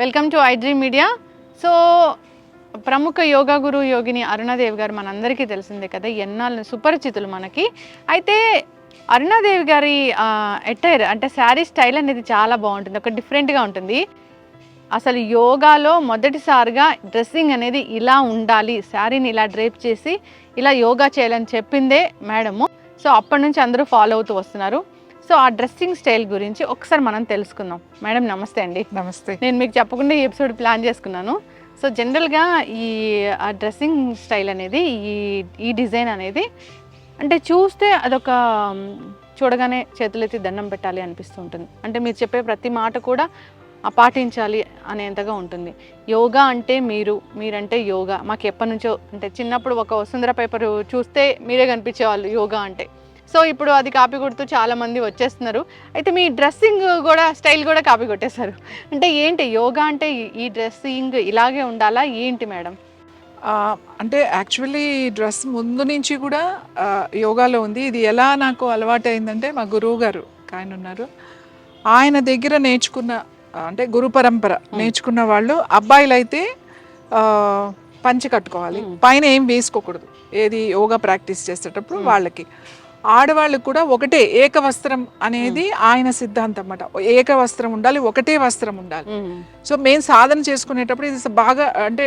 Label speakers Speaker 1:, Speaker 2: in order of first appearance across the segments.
Speaker 1: Welcome to I dream media. So ప్రముఖ యోగా గురు యోగిని అరుణాదేవి గారు మనందరికీ తెలిసిందే కదా, ఎన్నాళ్ళు సుపరిచితులు మనకి. అయితే అరుణాదేవి గారి అటైర్ అంటే శారీ స్టైల్ అనేది చాలా బాగుంటుంది, ఒక డిఫరెంట్గా ఉంటుంది. అసలు యోగాలో మొదటిసారిగా డ్రెస్సింగ్ అనేది ఇలా ఉండాలి, శారీని ఇలా డ్రేప్ చేసి ఇలా యోగా చేయాలని చెప్పిందే మేడము. సో అప్పటి నుంచి అందరూ ఫాలో అవుతూ వస్తున్నారు. సో ఆ డ్రెస్సింగ్ స్టైల్ గురించి ఒకసారి మనం తెలుసుకుందాం. మేడం నమస్తే అండి.
Speaker 2: నమస్తే.
Speaker 1: నేను మీకు చెప్పకుండా ఈ ఎపిసోడ్ ప్లాన్ చేసుకున్నాను. సో జనరల్గా ఈ డ్రెస్సింగ్ స్టైల్ అనేది ఈ డిజైన్ అనేది అంటే చూస్తే అదొక చూడగానే చేతులెత్తి దండం పెట్టాలి అనిపిస్తూ ఉంటుంది. అంటే మీరు చెప్పే ప్రతి మాట కూడా పాటించాలి అనేంతగా ఉంటుంది. యోగా అంటే మీరంటే యోగా మాకు ఎప్పటి నుంచో, అంటే చిన్నప్పుడు ఒక వసుంధర పేపర్ చూస్తే మీరే కనిపించేవాళ్ళు యోగా అంటే. సో ఇప్పుడు అది కాపీ కొడుతూ చాలామంది వచ్చేస్తున్నారు. అయితే మీ డ్రెస్సింగ్ కూడా స్టైల్ కూడా కాపీ కొట్టేశారు. అంటే ఏంటి యోగా అంటే ఈ డ్రెస్సింగ్ ఇలాగే ఉండాలా ఏంటి మేడం?
Speaker 2: అంటే యాక్చువల్లీ డ్రెస్ ముందు నుంచి కూడా యోగాలో ఉంది. ఇది ఎలా నాకు అలవాటు అయిందంటే మా గురువు గారు ఆయన ఉన్నారు, ఆయన దగ్గర నేర్చుకున్న అంటే గురు పరంపర నేర్చుకున్న వాళ్ళు అబ్బాయిలు అయితే పంచె కట్టుకోవాలి, పైన ఏం వేసుకోకూడదు ఏది యోగా ప్రాక్టీస్ చేసేటప్పుడు. వాళ్ళకి ఆడవాళ్ళకు కూడా ఒకటే ఏకవస్త్రం అనేది ఆయన సిద్ధాంతం అన్నమాట. ఏకవస్త్రం ఉండాలి, ఒకటే వస్త్రం ఉండాలి. సో మేము సాధన చేసుకునేటప్పుడు ఇది బాగా అంటే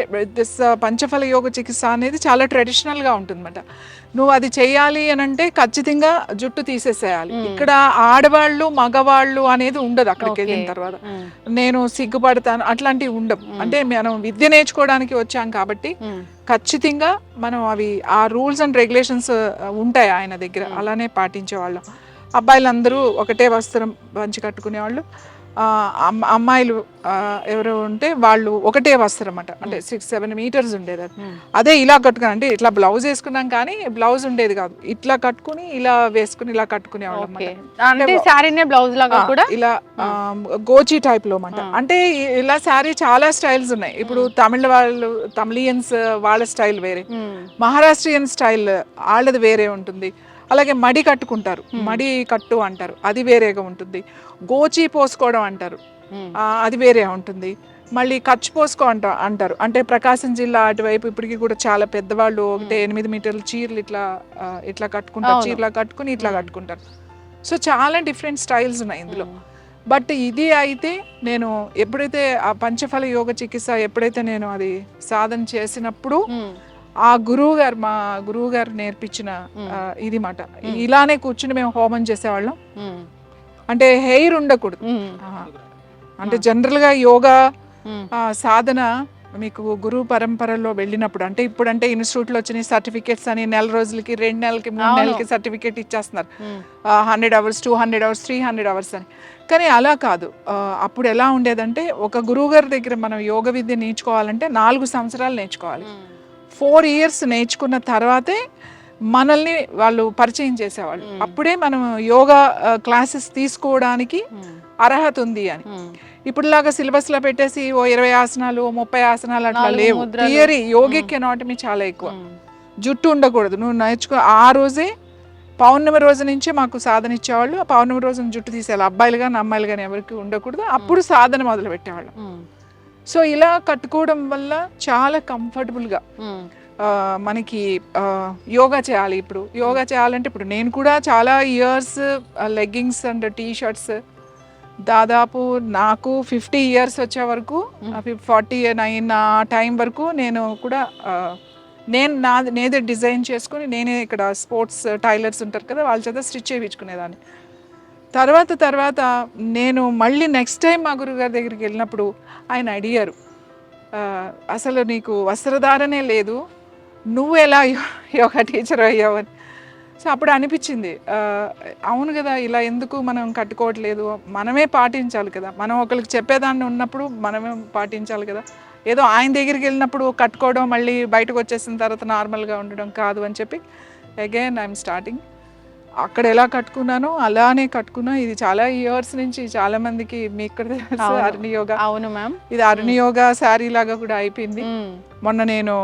Speaker 2: పంచఫల యోగ చికిత్స అనేది చాలా ట్రెడిషనల్గా ఉంటుందన్నమాట. నువ్వు అది చేయాలి అని అంటే ఖచ్చితంగా జుట్టు తీసేసేయాలి. ఇక్కడ ఆడవాళ్ళు మగవాళ్ళు అనేది ఉండదు. అక్కడికి వెళ్ళిన తర్వాత నేను సిగ్గుపడతాను అట్లాంటివి ఉండవు. అంటే మనం విద్య నేర్చుకోవడానికి వచ్చాం కాబట్టి ఖచ్చితంగా మనం అవి ఆ రూల్స్ అండ్ రెగ్యులేషన్స్ ఉంటాయి ఆయన దగ్గర, అలానే పాటించేవాళ్ళం. అబ్బాయిలందరూ ఒకటే వస్త్రం పంచి కట్టుకునేవాళ్ళు, అమ్మాయిలు ఎవరు ఉంటే వాళ్ళు ఒకటే వస్త్రం అన్నమాట. అంటే 6-7 మీటర్స్ ఉండేది అది. అదే ఇలా కట్టుకుని అంటే ఇట్లా బ్లౌజ్ వేసుకున్నాం కానీ బ్లౌజ్ ఉండేది కాదు, ఇట్లా కట్టుకుని ఇలా వేసుకుని ఇలా కట్టుకునేవాళ్ళం
Speaker 1: అన్నమాట.
Speaker 2: ఇలా గోచి టైప్ లో అన్నమాట. అంటే ఇలా శారీ చాలా స్టైల్స్ ఉన్నాయి. ఇప్పుడు తమిళియన్స్ వాళ్ళ స్టైల్ వేరే, మహారాష్ట్రియన్ స్టైల్ వాళ్ళది వేరే ఉంటుంది. అలాగే మడి కట్టుకుంటారు, మడి కట్టు అంటారు, అది వేరేగా ఉంటుంది. గోచి పోసుకోవడం అంటారు, అది వేరే ఉంటుంది. మళ్ళీ కచ్ పోసుకో అంటారు. అంటే ప్రకాశం జిల్లా అటువైపు ఇప్పటికీ కూడా చాలా పెద్దవాళ్ళు ఒకటే 8 మీటర్ల చీరలు ఇట్లా కట్టుకుంటారు, చీరలా కట్టుకుని ఇట్లా కట్టుకుంటారు. సో చాలా డిఫరెంట్ స్టైల్స్ ఉన్నాయి ఇందులో. బట్ ఇది అయితే నేను ఎప్పుడైతే ఆ పంచఫల యోగ చికిత్స ఎప్పుడైతే నేను అది సాధన చేసినప్పుడు ఆ మా గురువు గారు నేర్పించిన ఇది మాట. ఇలానే కూర్చుని మేము హోమం చేసేవాళ్ళం. అంటే హెయిర్ ఉండకూడదు. అంటే జనరల్ గా యోగా సాధన మీకు గురు పరంపరలో వెళ్ళినప్పుడు, అంటే ఇప్పుడంటే ఇన్స్టిట్యూట్లో వచ్చిన సర్టిఫికేట్స్ అని నెల రోజులకి 2 నెలలకి 3 నెలలకి సర్టిఫికేట్ ఇచ్చేస్తున్నారు. 100 hours 200 hours 300 hours అని. కానీ అలా కాదు. అప్పుడు ఎలా ఉండేదంటే ఒక గురువు గారి దగ్గర మనం యోగ విద్య నేర్చుకోవాలంటే 4 సంవత్సరాలు నేర్చుకోవాలి. 4 years నేర్చుకున్న తర్వాతే మనల్ని వాళ్ళు పరిచయం చేసేవాళ్ళు. అప్పుడే మనం యోగా క్లాసెస్ తీసుకోవడానికి అర్హత ఉంది అని. ఇప్పుడులాగా సిలబస్ లో పెట్టేసి 20 ఆసనాలు 30 ఆసనాలు అట్లా లేవు. థియరీ యోగిక్ ఎనాటమీ చాలా ఎక్కువ. జుట్టు ఉండకూడదు, నువ్వు నేర్చుకో. ఆ రోజే పౌర్ణమి రోజు నుంచే మాకు సాధన ఇచ్చేవాళ్ళు. ఆ పౌర్ణమి రోజున జుట్టు తీసేయాలి, అబ్బాయిలు కానీ అమ్మాయిలు కానీ ఎవరికి ఉండకూడదు. అప్పుడు సాధన మొదలు పెట్టేవాళ్ళు. సో ఇలా కట్టుకోవడం వల్ల చాలా కంఫర్టబుల్గా మనకి యోగా చేయాలి. ఇప్పుడు యోగా చేయాలంటే ఇప్పుడు నేను కూడా చాలా ఇయర్స్ లెగ్గింగ్స్ అండ్ టీ-షర్ట్స్ దాదాపు నాకు 50 years వచ్చే వరకు 49 ఆ టైం వరకు నేను కూడా నేనే డిజైన్ చేసుకుని నేనే ఇక్కడ స్పోర్ట్స్ టైలర్స్ ఉంటారు కదా, వాళ్ళ చేత స్టిచ్ చేయించుకునేదాన్ని. తర్వాత నేను మళ్ళీ నెక్స్ట్ టైం మా గురుగారి దగ్గరికి వెళ్ళినప్పుడు ఆయన అడిగారు, అసలు నీకు వస్త్రధారణే లేదు, నువ్వు ఎలా యోగా టీచర్ అయ్యావు అని. సో అప్పుడు అనిపించింది, అవును కదా, ఇలా ఎందుకు మనం కట్టుకోవట్లేదు, మనమే పాటించాలి కదా. మనం ఒకరికి చెప్పేదాన్ని ఉన్నప్పుడు మనమే పాటించాలి కదా. ఏదో ఆయన దగ్గరికి వెళ్ళినప్పుడు కట్టుకోవడం మళ్ళీ బయటకు వచ్చేసిన తర్వాత నార్మల్గా ఉండడం కాదు అని చెప్పి అగైన్ ఐఎమ్ స్టార్టింగ్. అక్కడ ఎలా కట్టుకున్నానో అలానే కట్టుకున్నా. ఇది చాలా ఇయర్స్ నుంచి చాలా మందికి మీకు కూడా తెలుసు అరుణ యోగా.
Speaker 1: అవును మ్యామ్,
Speaker 2: ఇది అరుణ యోగా శారీ లాగా కూడా అయిపోయింది. మొన్న నేను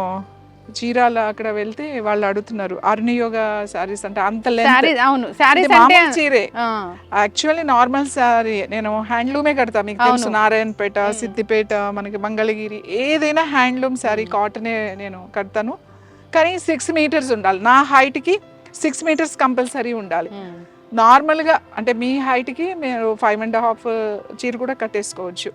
Speaker 2: చీరాల అక్కడ వెళ్తే వాళ్ళు అడుగుతున్నారు అరుణి యోగా సారీస్ అంటే అంత
Speaker 1: శారీ, అవును శారీస్ అంటే
Speaker 2: మామూలు చీరే
Speaker 1: ఆ,
Speaker 2: యాక్చువల్లీ నార్మల్ సారీ నేను హ్యాండ్లూమే కడతా, మీకు తెలుసు, నారాయణపేట, సిద్దిపేట, మనకి మంగళగిరి, ఏదైనా హ్యాండ్లూమ్ శారీ కాటనే నేను కడతాను. కానీ 6 మీటర్స్ ఉండాలి, నా హైట్కి 6 మీటర్స్ కంపల్సరీ ఉండాలి. నార్మల్గా అంటే మీ హైట్కి మీరు 5.5 చీర కూడా కట్టేసుకోవచ్చు.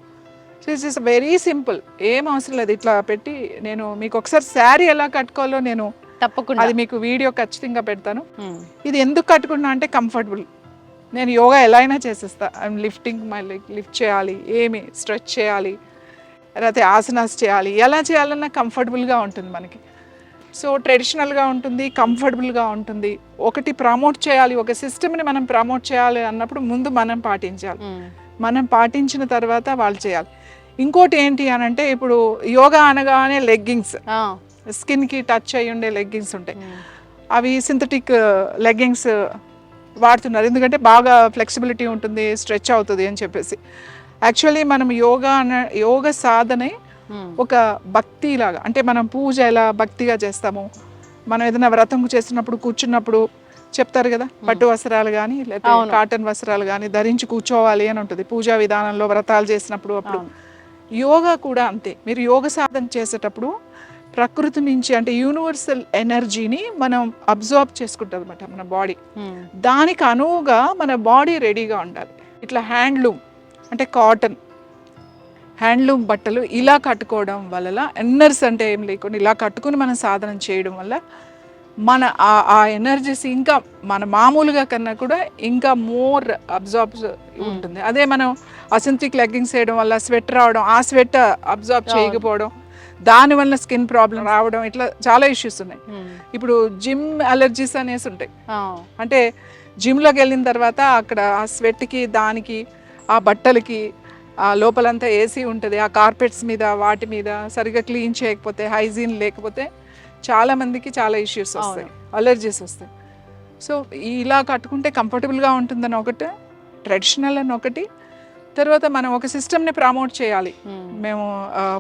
Speaker 2: So it's is very simple, ఏం అవసరం లేదు. ఇట్లా పెట్టి నేను మీకు ఒకసారి శారీ ఎలా కట్టుకోవాలో నేను
Speaker 1: తప్పకుండా
Speaker 2: అది మీకు వీడియో ఖచ్చితంగా పెడతాను. ఇది ఎందుకు కట్టుకున్నా అంటే కంఫర్టబుల్. నేను యోగా ఎలా అయినా చేసేస్తా. I'm lifting my leg, lift చేయాలి, ఏమి స్ట్రెచ్ చేయాలి, లేకపోతే ఆసనాస్ చేయాలి, ఎలా చేయాలన్నా కంఫర్టబుల్గా ఉంటుంది మనకి. సో ట్రెడిషనల్గా ఉంటుంది, కంఫర్టబుల్గా ఉంటుంది. ఒకటి ప్రమోట్ చేయాలి, ఒక సిస్టమ్ని మనం ప్రమోట్ చేయాలి అన్నప్పుడు ముందు మనం పాటించాలి. మనం పాటించిన తర్వాత వాళ్ళు చేయాలి. ఇంకోటి ఏంటి అని అంటే ఇప్పుడు యోగా అనగానే లెగ్గింగ్స్, స్కిన్కి టచ్ అయ్యి ఉండే లెగ్గింగ్స్ ఉంటాయి. అవి సింథటిక్ లెగ్గింగ్స్ వాడుతున్నారు, ఎందుకంటే బాగా ఫ్లెక్సిబిలిటీ ఉంటుంది, స్ట్రెచ్ అవుతుంది అని చెప్పేసి. యాక్చువల్లీ మనం యోగ సాధనే ఒక భక్తి లాగా, అంటే మనం పూజ ఎలా భక్తిగా చేస్తాము, మనం ఏదైనా వ్రతం చేస్తున్నప్పుడు కూర్చున్నప్పుడు చెప్తారు కదా, పట్టు వస్త్రాలు కానీ లేకపోతే కాటన్ వస్త్రాలు కానీ ధరించి కూర్చోవాలి అని ఉంటుంది పూజా విధానంలో, వ్రతాలు చేసినప్పుడు. అప్పుడు యోగా కూడా అంతే. మీరు యోగ సాధన చేసేటప్పుడు ప్రకృతి నుంచి అంటే యూనివర్సల్ ఎనర్జీని మనం అబ్జర్వ్ చేసుకుంటుంది అనమాట మన బాడీ. దానికి అనువుగా మన బాడీ రెడీగా ఉండాలి. ఇట్లా హ్యాండ్లూమ్ అంటే కాటన్ హ్యాండ్లూమ్ బట్టలు ఇలా కట్టుకోవడం వల్ల ఎన్నర్స్ అంటే ఏం లేకుండా ఇలా కట్టుకుని మనం సాధన చేయడం వల్ల మన ఆ ఎనర్జీస్ ఇంకా మన మామూలుగా కన్నా కూడా ఇంకా మోర్ అబ్జార్బ్ ఉంటుంది. అదే మనం అసెంట్రిక్ లెగ్గింగ్స్ వేయడం వల్ల స్వెట్ రావడం, ఆ స్వెట్ అబ్జార్బ్ చేయకపోవడం, దానివల్ల స్కిన్ ప్రాబ్లం రావడం, ఇట్లా చాలా ఇష్యూస్ ఉన్నాయి. ఇప్పుడు జిమ్ అలర్జీస్ అనేసి ఉంటాయి. అంటే జిమ్లోకి వెళ్ళిన తర్వాత అక్కడ ఆ స్వెట్కి, దానికి, ఆ బట్టలకి, ఆ లోపలంతా ఏసీ ఉంటుంది, ఆ కార్పెట్స్ మీద వాటి మీద సరిగ్గా క్లీన్ చేయకపోతే, హైజీన్ లేకపోతే చాలా మందికి చాలా ఇష్యూస్ వస్తాయి, అలర్జీస్ వస్తాయి. సో ఇలా కట్టుకుంటే కంఫర్టబుల్గా ఉంటుందని ఒకటి, ట్రెడిషనల్ అని ఒకటి. తర్వాత మనం ఒక సిస్టమ్ని ప్రమోట్ చేయాలి. మేము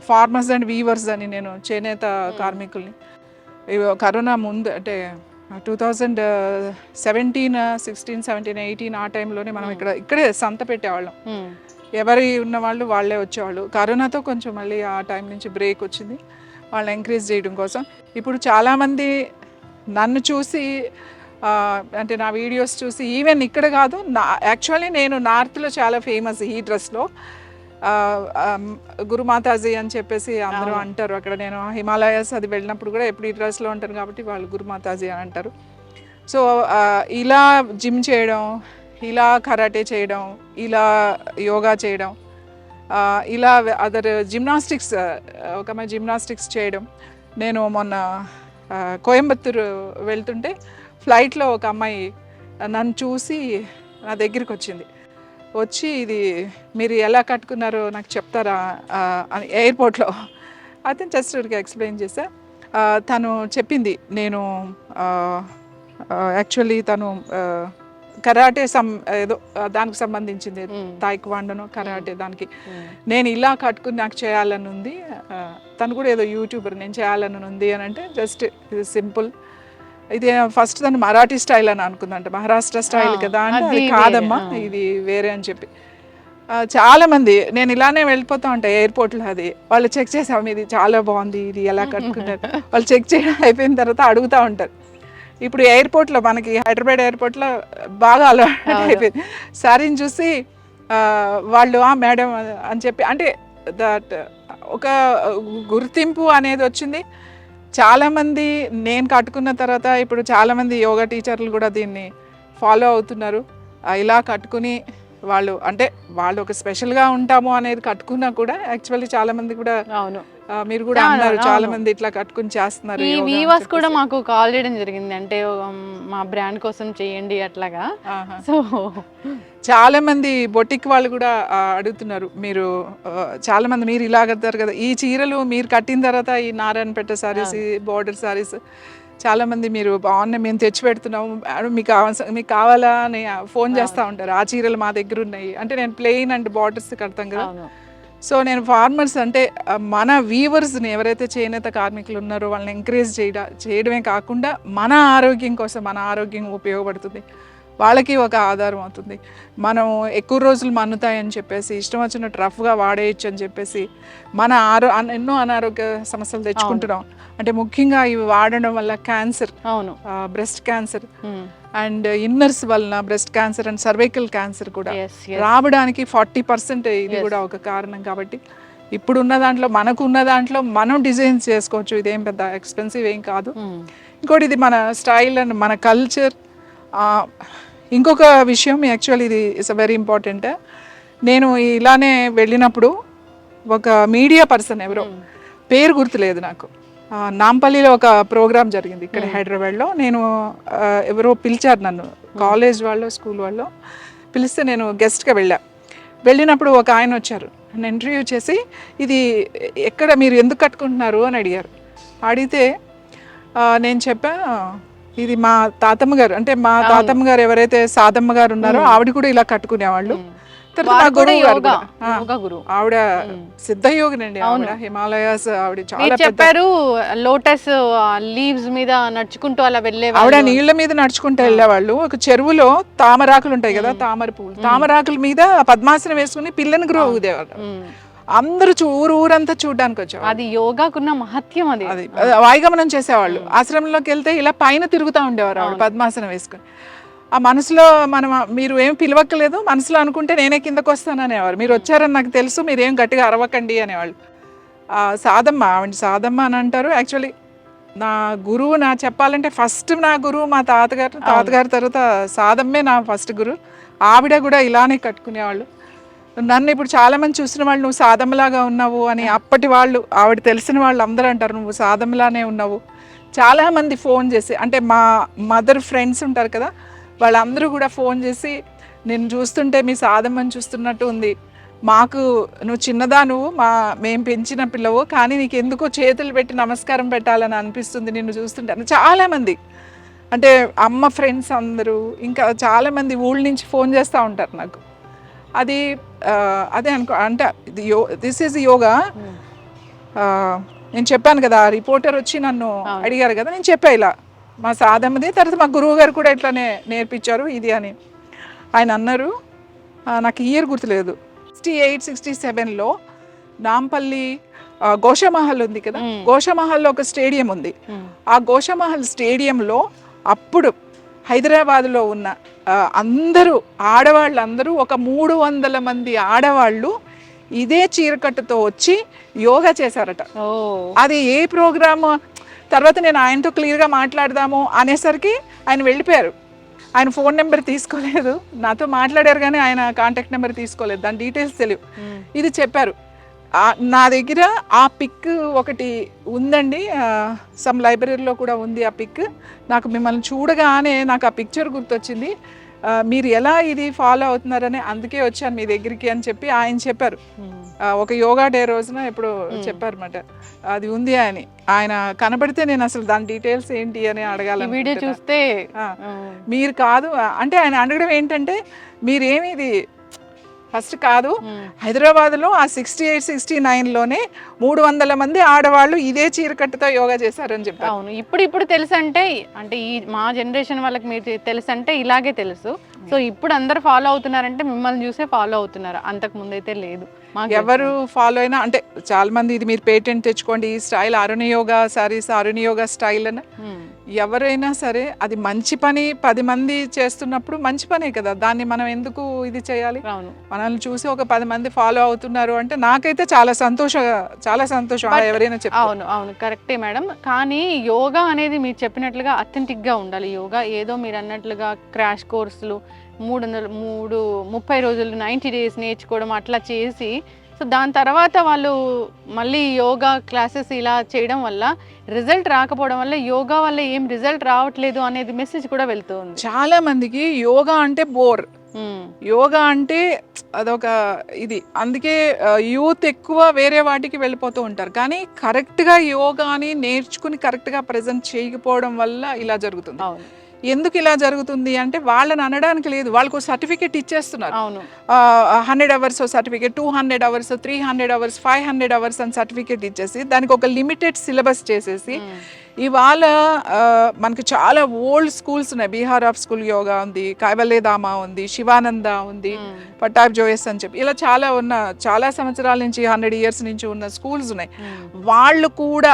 Speaker 2: ఫార్మర్స్ అండ్ వీవర్స్ అని, నేను చేనేత కార్మికుల్ని కరోనా ముందు అంటే 2017, 16, 17, 18 ఆ టైంలోనే మనం ఇక్కడే సంత పెట్టేవాళ్ళం. ఎవరి ఉన్న వాళ్ళు వాళ్ళే వచ్చేవాళ్ళు. కరోనాతో కొంచెం మళ్ళీ ఆ టైం నుంచి బ్రేక్ వచ్చింది, వాళ్ళని ఎంకరేజ్ చేయడం కోసం. ఇప్పుడు చాలామంది నన్ను చూసి అంటే నా వీడియోస్ చూసి, ఈవెన్ ఇక్కడ కాదు, యాక్చువల్లీ నేను నార్త్లో చాలా ఫేమస్ ఈ డ్రెస్లో, గురుమాతాజీ అని చెప్పేసి అందరూ అంటారు. అక్కడ నేను హిమాలయాస్ అది వెళ్ళినప్పుడు కూడా ఎప్పుడు ఈ డ్రెస్లో ఉంటాను కాబట్టి వాళ్ళు గురుమాతాజీ అని అంటారు. సో ఇలా జిమ్ చేయడం, ఇలా కరాటే చేయడం, ఇలా యోగా చేయడం, ఇలా అదర్ జిమ్నాస్టిక్స్, ఒక అమ్మాయి జిమ్నాస్టిక్స్ చేయడం. నేను మొన్న కోయంబత్తూరు వెళ్తుంటే ఫ్లైట్లో ఒక అమ్మాయి నన్ను చూసి నా దగ్గరికి వచ్చింది. వచ్చి ఇది మీరు ఎలా కట్టుకున్నారో నాకు చెప్తారా అని ఎయిర్పోర్ట్లో. అయితే జస్ట్ ఎక్స్ప్లెయిన్ చేశా. తను చెప్పింది, నేను యాక్చువల్లీ తను కరాటే ఏదో దానికి సంబంధించింది, తాయిక్వాండోనో కరాటే, దానికి నేను ఇలా కట్టుకుని నాకు చేయాలని ఉంది. తను కూడా ఏదో యూట్యూబర్, నేను చేయాలని ఉంది అని అంటే, జస్ట్ ఇది సింపుల్, ఇది ఫస్ట్ తను మరాఠీ స్టైల్ అని అనుకుందంట, మహారాష్ట్ర స్టైల్ కదా అంటే అది కాదమ్మా ఇది వేరే అని చెప్పి. చాలామంది నేను ఇలానే వెళ్ళిపోతూ ఉంటాయి ఎయిర్పోర్ట్లో, అది వాళ్ళు చెక్ చేసాము ఇది చాలా బాగుంది, ఇది ఎలా కట్టుకున్నారు, వాళ్ళు చెక్ చేయడం అయిపోయిన తర్వాత అడుగుతూ ఉంటారు. ఇప్పుడు ఎయిర్పోర్ట్లో మనకి హైదరాబాద్ ఎయిర్పోర్ట్లో బాగా అలవాటు అయిపోయింది. శారీని చూసి వాళ్ళు మేడం అని చెప్పి, అంటే దట్ ఒక గుర్తింపు అనేది వచ్చింది. చాలామంది నేను కట్టుకున్న తర్వాత ఇప్పుడు చాలామంది యోగా టీచర్లు కూడా దీన్ని ఫాలో అవుతున్నారు. ఇలా కట్టుకుని వాళ్ళు, అంటే వాళ్ళు ఒక స్పెషల్గా ఉంటాము అనేది కట్టుకున్నా కూడా యాక్చువల్లీ చాలామంది కూడా, అవును మీరు కూడా అన్నారు చాలా మంది ఇట్లా కట్టుకుని చేస్తున్నారు.
Speaker 1: ఈ వీవర్స్ కూడా మాకు కాల్ చేయడం జరిగింది, అంటే మా బ్రాండ్ కోసం చేయండి అట్లాగా. సో
Speaker 2: చాలా మంది బొటిక్ వాళ్ళు కూడా అడుగుతున్నారు, మీరు చాలా మంది మీరు ఇలా కడతారు కదా, ఈ చీరలు మీరు కట్టిన తర్వాత ఈ నారాయణపేట సారీస్, బోర్డర్ సారీస్ చాలా మంది మీరు బాగున్నాయి మేము తెచ్చి పెడుతున్నాము, మీకు కావాలా అని ఫోన్ చేస్తూ ఉంటారు. ఆ చీరలు మా దగ్గర ఉన్నాయి అంటే, నేను ప్లెయిన్ అండ్ బార్డర్స్ కడతాం కదా, సో నేను ఫార్మర్స్ అంటే మన వీవర్స్ని ఎవరైతే చేనేత కార్మికులు ఉన్నారో వాళ్ళని ఎంకరేజ్ చేయడమే కాకుండా మన ఆరోగ్యం కోసం, మన ఆరోగ్యం ఉపయోగపడుతుంది, వాళ్ళకి ఒక ఆధారం అవుతుంది. మనం ఎక్కువ రోజులు మన్నుతాయని చెప్పేసి ఇష్టం వచ్చినట్టు రఫ్గా వాడేయచ్చు అని చెప్పేసి మన ఎన్నో అనారోగ్య సమస్యలు తెచ్చుకుంటున్నాం. అంటే ముఖ్యంగా ఇవి వాడడం వల్ల cancer, breast cancer and inners వలన breast cancer and cervical cancer కూడా రావడానికి 40% ఇది కూడా ఒక కారణం. కాబట్టి ఇప్పుడు ఉన్న దాంట్లో, మనకు ఉన్న దాంట్లో మనం డిజైన్ చేసుకోవచ్చు. ఇదేం పెద్ద ఎక్స్పెన్సివ్ ఏం కాదు. ఇంకోటి ఇది మన స్టైల్ అండ్ మన కల్చర్. ఇంకొక విషయం, యాక్చువల్లీ ఇది ఇట్స్ అ వెరీ ఇంపార్టెంట్. నేను ఇలానే వెళ్ళినప్పుడు ఒక మీడియా పర్సన్, ఎవరో పేరు గుర్తులేదు నాకు, నాంపల్లిలో ఒక ప్రోగ్రామ్ జరిగింది ఇక్కడ హైదరాబాద్లో. నేను ఎవరో పిలిచారు నన్ను, కాలేజ్ వాళ్ళు, స్కూల్ వాళ్ళు పిలిస్తే నేను గెస్ట్గా వెళ్ళినప్పుడు ఒక ఆయన వచ్చారు, నన్ను ఇంటర్వ్యూ చేసి ఇది ఎక్కడ, మీరు ఎందుకు కట్టుకుంటున్నారు అని అడిగారు. అడిగితే నేను చెప్పా, ఇది మా తాతమ్మ గారు, అంటే మా తాతమ్మ గారు ఎవరైతే సాదమ్మ గారు ఉన్నారో ఆవిడ కూడా ఇలా కట్టుకునేవాళ్ళు. ఆవిడ సిద్ధయోగినండి, ఆవిడ హిమాలయాస్, ఆవిడ చాలా
Speaker 1: చెప్పారు. లోటస్ లీవ్స్ మీద నడుచుకుంటూ అలా వెళ్ళే,
Speaker 2: ఆవిడ నీళ్ల మీద నడుచుకుంటూ వెళ్ళేవాళ్ళు. ఒక చెరువులో తామరాకులు ఉంటాయి కదా, తామర పువ్వులు, తామరాకుల మీద పద్మాసనం వేసుకుని పిల్లని గ్రో అవుదేవారు. అందరూ ఊరంతా చూడడానికి వచ్చారు.
Speaker 1: అది యోగాకున్న మహత్యం. అది
Speaker 2: వాయుగమనం చేసేవాళ్ళు. ఆశ్రమంలోకి వెళ్తే ఇలా పైన తిరుగుతూ ఉండేవారు ఆవిడ పద్మాసనం వేసుకుని. ఆ మనసులో మీరు ఏం పిలవక్కలేదు, మనసులో అనుకుంటే నేనే కిందకు వస్తాను అనేవారు. మీరు వచ్చారని నాకు తెలుసు, మీరేం గట్టిగా అరవకండి అనేవాళ్ళు. సాదమ్మ, ఆవిడ సాదమ్మ అని అంటారు. యాక్చువల్లీ నా గురువు, నా చెప్పాలంటే ఫస్ట్ నా గురువు మా తాతగారు తర్వాత సాదమ్మే నా ఫస్ట్ గురువు. ఆవిడ కూడా ఇలానే కట్టుకునేవాళ్ళు. నన్ను ఇప్పుడు చాలామంది చూసిన వాళ్ళు నువ్వు సాదమ్మలాగా ఉన్నావు అని, అప్పటి వాళ్ళు, ఆవిడ తెలిసిన వాళ్ళు అందరూ అంటారు నువ్వు సాదమ్మలానే ఉన్నావు. చాలామంది ఫోన్ చేసి, అంటే మా మదర్ ఫ్రెండ్స్ ఉంటారు కదా, వాళ్ళందరూ కూడా ఫోన్ చేసి, నేను చూస్తుంటే మీ సాదమ్మని చూస్తున్నట్టు ఉంది, మాకు నువ్వు చిన్నదా, మేము పెంచిన పిల్లవు, కానీ నీకు ఎందుకో చేతులు పెట్టి నమస్కారం పెట్టాలని అనిపిస్తుంది నిన్ను చూస్తుంటే. చాలామంది, అంటే అమ్మ ఫ్రెండ్స్ అందరూ, ఇంకా చాలామంది ఊళ్ళ నుంచి ఫోన్ చేస్తూ ఉంటారు నాకు. అదే అంటే దిస్ ఈజ్ యోగా. నేను చెప్పాను కదా, రిపోర్టర్ వచ్చి నన్ను అడిగారు కదా, నేను చెప్పా ఇలా మా సాదమ్మది, తర్వాత మా గురువు గారు కూడా ఇట్లానే నేర్పించారు ఇది అని. ఆయన అన్నారు, నాకు ఇయర్ గుర్తులేదు, 68-67లో నాంపల్లి గోషామహల్ ఉంది కదా, గోషామహల్లో ఒక స్టేడియం ఉంది. ఆ గోషామహల్ స్టేడియంలో అప్పుడు హైదరాబాద్లో ఉన్న అందరూ ఆడవాళ్ళందరూ, ఒక 300 మంది ఆడవాళ్ళు ఇదే చీరకట్టుతో వచ్చి యోగా చేశారట. అది ఏ ప్రోగ్రామ్, తర్వాత నేను ఆయనతో క్లియర్గా మాట్లాడదాము అనేసరికి ఆయన వెళ్ళిపోయారు. ఆయన ఫోన్ నెంబర్ తీసుకోలేదు, నాతో మాట్లాడారు కానీ ఆయన కాంటాక్ట్ నెంబర్ తీసుకోలేదు, దాని డీటెయిల్స్ తెలియవు. ఇది చెప్పారు. నా దగ్గర ఆ పిక్ ఒకటి ఉందండి, సమ్ లైబ్రరీలో కూడా ఉంది ఆ పిక్. నాకు మిమ్మల్ని చూడగానే నాకు ఆ పిక్చర్ గుర్తొచ్చింది. మీరు ఎలా ఇది ఫాలో అవుతున్నారని అందుకే వచ్చాను మీ దగ్గరికి అని చెప్పి ఆయన చెప్పారు. ఒక యోగా డే రోజున ఎప్పుడు చెప్పారన్నమాట. అది ఉంది అని ఆయన కనబడితే నేను అసలు దాని డీటెయిల్స్ ఏంటి అని అడగాలి.
Speaker 1: వీడియో చూస్తే
Speaker 2: మీరు కాదు అంటే ఆయన అడగడం ఏంటంటే, మీరేమి ఇది ఫస్ట్ కాదు, హైదరాబాద్లో ఆ 68-69లోనే 300 మంది ఆడవాళ్ళు ఇదే చీరకట్టుతో యోగా చేశారని చెప్పారు.
Speaker 1: అవును, ఇప్పుడు తెలుసు అంటే ఈ మా జనరేషన్ వాళ్ళకి మీరు తెలుసు అంటే ఇలాగే తెలుసు. సో ఇప్పుడు అందరు ఫాలో అవుతున్నారంటే మిమ్మల్ని చూసే ఫాలో అవుతున్నారు, అంతకు ముందైతే లేదు.
Speaker 2: ఎవరు ఫాలో అయినా అంటే చాలా మంది ఇది మీరు పేటెంట్ తెచ్చుకోండి, ఈ స్టైల్ అరుణ యోగా సారీస్, అరుణ యోగా స్టైల్ అని. ఎవరైనా సరే అది మంచి పని, 10 మంది చేస్తున్నప్పుడు మంచి పనే కదా, దాన్ని మనం ఎందుకు ఇది చేయాలి? మనల్ని చూసి ఒక 10 మంది ఫాలో అవుతున్నారు అంటే నాకైతే చాలా సంతోషం ఎవరైనా చెప్పారు.
Speaker 1: అవును కరెక్టే మేడం. కానీ యోగా అనేది మీరు చెప్పినట్లుగా అథెంటిక్ గా ఉండాలి. యోగా ఏదో మీరు అన్నట్లుగా క్రాష్ కోర్సులు 30 రోజులు 90 days నేర్చుకోవడం అట్లా చేసి, సో దాని తర్వాత వాళ్ళు మళ్ళీ యోగా క్లాసెస్ ఇలా చేయడం వల్ల రిజల్ట్ రాకపోవడం వల్ల యోగా వల్ల ఏం రిజల్ట్ రావట్లేదు అనేది మెసేజ్ కూడా వెళ్తుంది.
Speaker 2: చాలా మందికి యోగా అంటే బోర్, యోగా అంటే అదొక ఇది, అందుకే యూత్ ఎక్కువ వేరే వాటికి వెళ్ళిపోతూ ఉంటారు. కానీ కరెక్ట్గా యోగాని నేర్చుకుని కరెక్ట్గా ప్రజెంట్ చేయకపోవడం వల్ల ఇలా జరుగుతుంది. ఎందుకు ఇలా జరుగుతుంది అంటే వాళ్ళని అనడానికి లేదు, వాళ్ళకు సర్టిఫికేట్ ఇచ్చేస్తున్నారు.
Speaker 1: అవును
Speaker 2: 100 hours certificate, 200 hours, 300 hours, 500 hours అని సర్టిఫికేట్ ఇచ్చేసి దానికి ఒక లిమిటెడ్ సిలబస్ చేసేసి ఇవాళ మనకి చాలా ఓల్డ్ స్కూల్స్ ఉన్నాయి. బీహార్ ఆఫ్ స్కూల్ యోగా ఉంది, కైవల్యధామ ఉంది, శివానంద ఉంది, పట్టాబ్ జోయస్ అని చెప్పి ఇలా చాలా సంవత్సరాల నుంచి 100 years నుంచి ఉన్న స్కూల్స్ ఉన్నాయి. వాళ్ళు కూడా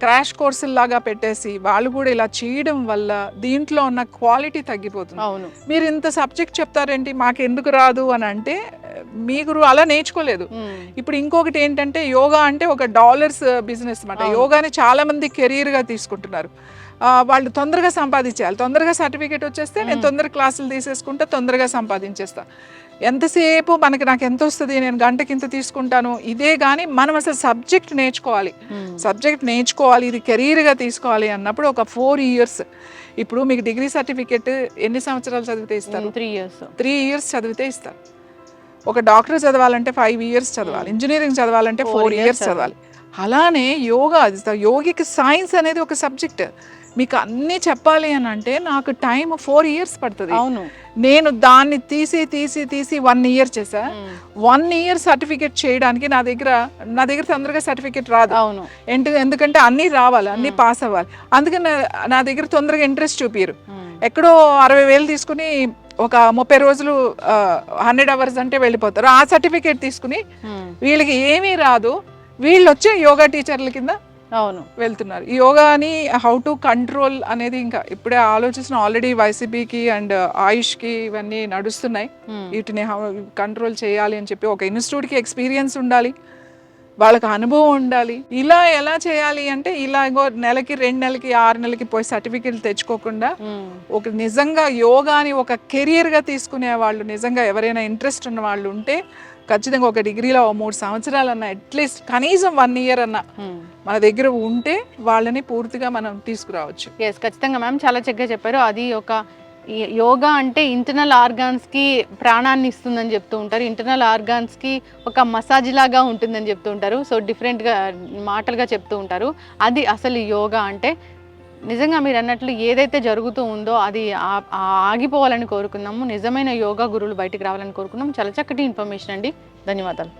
Speaker 2: క్రాష్ కోర్సుల్లాగా పెట్టేసి వాళ్ళు కూడా ఇలా చేయడం వల్ల దీంట్లో ఉన్న క్వాలిటీ తగ్గిపోతుంది.
Speaker 1: అవును
Speaker 2: మీరు ఇంత సబ్జెక్ట్ చెప్తారేంటి, మాకు ఎందుకు రాదు అని అంటే మీరు అలా నేర్చుకోలేదు. ఇప్పుడు ఇంకొకటి ఏంటంటే యోగా అంటే ఒక డాలర్స్ బిజినెస్ అన్నమాట. యోగాని చాలా మంది కెరీర్గా తీసుకుంటున్నారు. వాళ్ళు తొందరగా సంపాదించేయాలి, తొందరగా సర్టిఫికేట్ వచ్చేస్తే నేను తొందరగా క్లాసులు తీసేసుకుంటే తొందరగా సంపాదించేస్తా, ఎంతసేపు నాకు ఎంత వస్తుంది, నేను గంటకి ఇంత తీసుకుంటాను, ఇదే. కానీ మనం అసలు సబ్జెక్ట్ నేర్చుకోవాలి, ఇది కెరీర్గా తీసుకోవాలి అన్నప్పుడు ఒక 4 years. ఇప్పుడు మీకు డిగ్రీ సర్టిఫికేట్ ఎన్ని సంవత్సరాలు చదివితే ఇస్తారు? 3 years చదివితే ఇస్తారు. ఒక డాక్టర్ చదవాలంటే 5 years చదవాలి, ఇంజనీరింగ్ చదవాలంటే 4 years చదవాలి. అలానే యోగా, యోగికి సైన్స్ అనేది ఒక సబ్జెక్ట్. మీకు అన్నీ చెప్పాలి అని అంటే నాకు టైం 4 years పడుతుంది.
Speaker 1: అవును
Speaker 2: నేను దాన్ని తీసి 1 year చేసా. 1 year సర్టిఫికేట్ చేయడానికి నా దగ్గర తొందరగా సర్టిఫికేట్ రాదు.
Speaker 1: అవును
Speaker 2: ఎందుకంటే అన్నీ రావాలి, అన్నీ పాస్ అవ్వాలి. అందుకని నా దగ్గర తొందరగా ఇంట్రెస్ట్ చూపిరు. ఎక్కడో 60,000 తీసుకుని ఒక 30 రోజులు 100 hours అంటే వెళ్ళిపోతారు. ఆ సర్టిఫికేట్ తీసుకుని వీళ్ళకి ఏమీ రాదు, వీళ్ళు వచ్చే యోగా టీచర్ల కింద
Speaker 1: అవును
Speaker 2: వెళ్తున్నారు. ఈ యోగాని హౌ టు కంట్రోల్ అనేది ఇంకా ఇప్పుడే ఆలోచిస్తున్న. ఆల్రెడీ వైసీపీకి అండ్ ఆయుష్కి ఇవన్నీ నడుస్తున్నాయి. వీటిని కంట్రోల్ చేయాలి అని చెప్పి ఒక ఇన్స్టిట్యూట్కి ఎక్స్పీరియన్స్ ఉండాలి, వాళ్ళకి అనుభవం ఉండాలి. ఇలా ఎలా చేయాలి అంటే ఇలా నెలకి 2 నెలలకి 6 నెలలకి పోయి సర్టిఫికెట్లు తెచ్చుకోకుండా ఒక నిజంగా యోగాని ఒక కెరియర్గా తీసుకునే వాళ్ళు, నిజంగా ఎవరైనా ఇంట్రెస్ట్ ఉన్న వాళ్ళు ఉంటే ఖచ్చితంగా ఒక డిగ్రీలో 3 సంవత్సరాలన్నా, అట్లీస్ట్ కనీసం 1 year అన్నా మన దగ్గర ఉంటే వాళ్ళని పూర్తిగా మనం తీసుకురావచ్చు.
Speaker 1: ఎస్ ఖచ్చితంగా మ్యామ్, చాలా చక్కగా చెప్పారు. అది ఒక యోగా అంటే ఇంటర్నల్ ఆర్గాన్స్కి ప్రాణాన్ని ఇస్తుందని చెప్తూ ఉంటారు, ఇంటర్నల్ ఆర్గాన్స్కి ఒక మసాజ్ లాగా ఉంటుందని చెప్తూ ఉంటారు. సో డిఫరెంట్గా మాటలుగా చెప్తూ ఉంటారు. అది అసలు యోగా అంటే. నిజంగా మీరు అన్నట్లు ఏదైతే జరుగుతూ ఉందో అది ఆగిపోవాలని కోరుకుందాము. నిజమైన యోగా గురువులు బయటికి రావాలని కోరుకుందాం. చాలా చక్కటి ఇన్ఫర్మేషన్ అండి, ధన్యవాదాలు.